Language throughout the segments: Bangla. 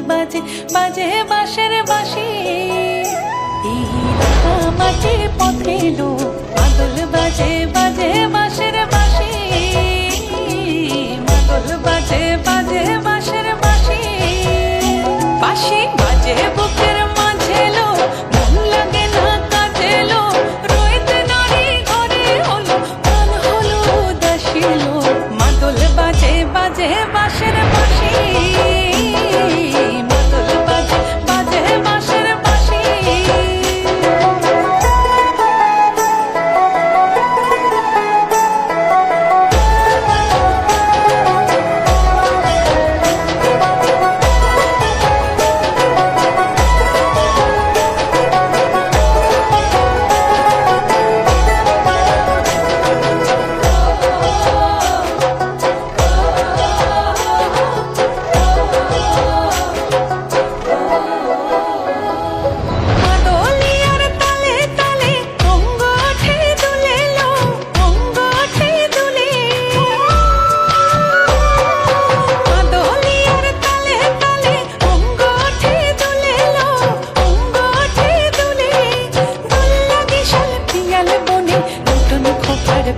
বাজে বাজে বাঁশের বাঁশি এই মাটি পথে লো মাদল বাজে বাজে বাঁশের বাঁশি মাদল বাজে বাজে বাঁশের বাঁশি বাঁশি বাজে বুকের মাঝে লো মন লাগে না কাজে লো রইতে নারী ঘরে হলো প্রাণ হলো উদাসী লো মাদল বাজে বাজে বাঁশের বাঁশি মাদল বাজে বাজে বাঁশের বাঁশি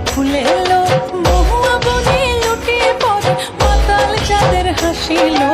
ফুলে এলো মহুয়া বনে লুটিয়ে পড়ে মাতাল চাঁদের হাসিলো।